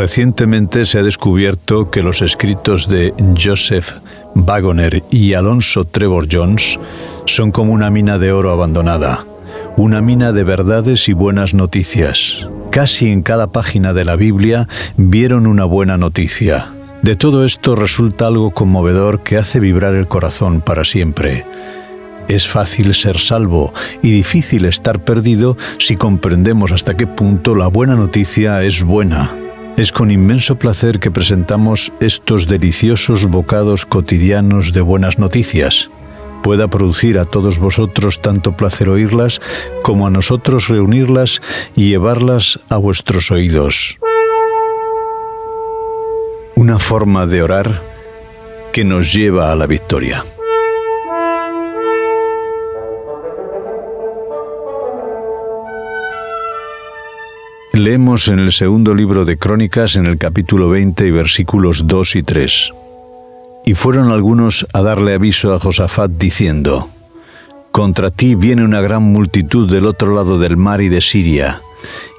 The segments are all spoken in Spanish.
Recientemente se ha descubierto que los escritos de Joseph Wagoner y Alonzo Trevor Jones son como una mina de oro abandonada, una mina de verdades y buenas noticias. Casi en cada página de la Biblia vieron una buena noticia. De todo esto resulta algo conmovedor que hace vibrar el corazón para siempre. Es fácil ser salvo y difícil estar perdido si comprendemos hasta qué punto la buena noticia es buena. Es con inmenso placer que presentamos estos deliciosos bocados cotidianos de buenas noticias. Pueda producir a todos vosotros tanto placer oírlas como a nosotros reunirlas y llevarlas a vuestros oídos. Una forma de orar que nos lleva a la victoria. Leemos en el segundo libro de Crónicas, en el capítulo 20 y versículos 2 y 3. Y fueron algunos a darle aviso a Josafat diciendo: Contra ti viene una gran multitud del otro lado del mar y de Siria.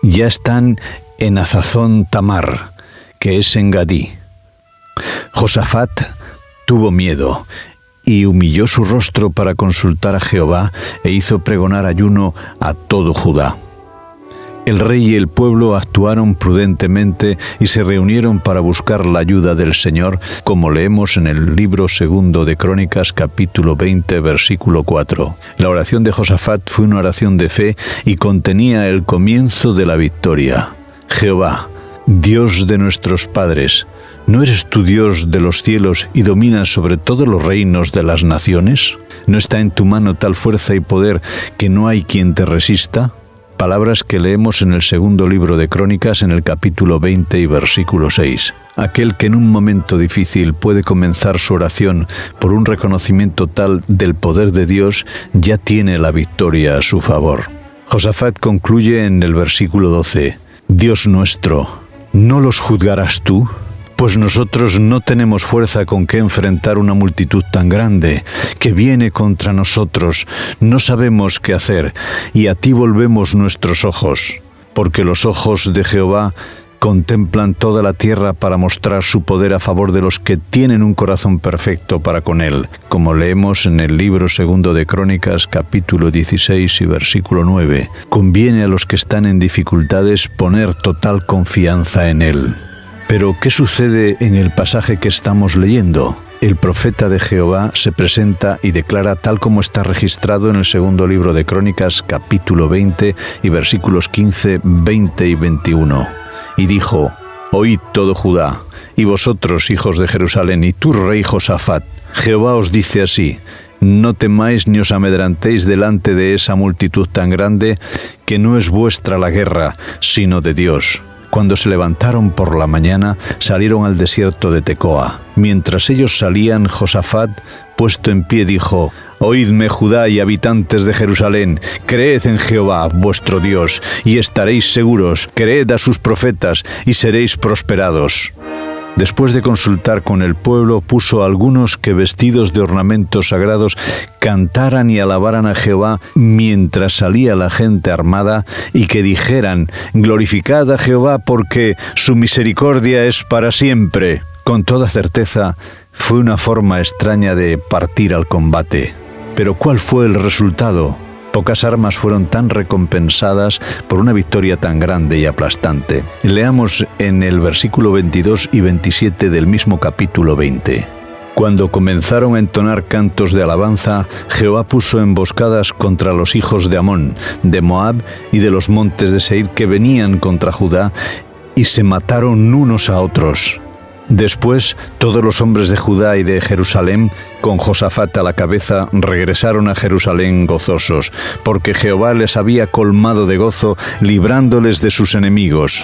Ya están en Hazazón Tamar, que es en Gadí. Josafat tuvo miedo y humilló su rostro para consultar a Jehová e hizo pregonar ayuno a todo Judá. El rey y el pueblo actuaron prudentemente y se reunieron para buscar la ayuda del Señor, como leemos en el libro segundo de Crónicas, capítulo 20, versículo 4. La oración de Josafat fue una oración de fe y contenía el comienzo de la victoria. Jehová, Dios de nuestros padres, ¿no eres tú Dios de los cielos y dominas sobre todos los reinos de las naciones? ¿No está en tu mano tal fuerza y poder que no hay quien te resista? Palabras que leemos en el segundo libro de Crónicas, en el capítulo 20 y versículo 6. Aquel que en un momento difícil puede comenzar su oración por un reconocimiento tal del poder de Dios, ya tiene la victoria a su favor. Josafat concluye en el versículo 12: Dios nuestro, ¿no los juzgarás tú? Pues nosotros no tenemos fuerza con que enfrentar una multitud tan grande que viene contra nosotros. No sabemos qué hacer, y a ti volvemos nuestros ojos, porque los ojos de Jehová contemplan toda la tierra para mostrar su poder a favor de los que tienen un corazón perfecto para con él, como leemos en el libro segundo de Crónicas, capítulo 16 y versículo 9. Conviene a los que están en dificultades poner total confianza en él. Pero, ¿qué sucede en el pasaje que estamos leyendo? El profeta de Jehová se presenta y declara tal como está registrado en el segundo libro de Crónicas, capítulo 20 y versículos 15, 20 y 21. Y dijo: Oíd todo Judá, y vosotros, hijos de Jerusalén, y tú, rey Josafat, Jehová os dice así: No temáis ni os amedrantéis delante de esa multitud tan grande, que no es vuestra la guerra, sino de Dios. Cuando se levantaron por la mañana, salieron al desierto de Tecoa. Mientras ellos salían, Josafat, puesto en pie, dijo: Oídme, Judá y habitantes de Jerusalén, creed en Jehová, vuestro Dios, y estaréis seguros, creed a sus profetas, y seréis prosperados. Después de consultar con el pueblo, puso a algunos que, vestidos de ornamentos sagrados, cantaran y alabaran a Jehová mientras salía la gente armada, y que dijeran: Glorificad a Jehová, porque su misericordia es para siempre. Con toda certeza, fue una forma extraña de partir al combate. Pero ¿cuál fue el resultado? Pocas armas fueron tan recompensadas por una victoria tan grande y aplastante. Leamos en el versículo 22 y 27 del mismo capítulo 20. Cuando comenzaron a entonar cantos de alabanza, Jehová puso emboscadas contra los hijos de Amón, de Moab y de los montes de Seir que venían contra Judá, y se mataron unos a otros. Después, todos los hombres de Judá y de Jerusalén, con Josafat a la cabeza, regresaron a Jerusalén gozosos, porque Jehová les había colmado de gozo, librándoles de sus enemigos.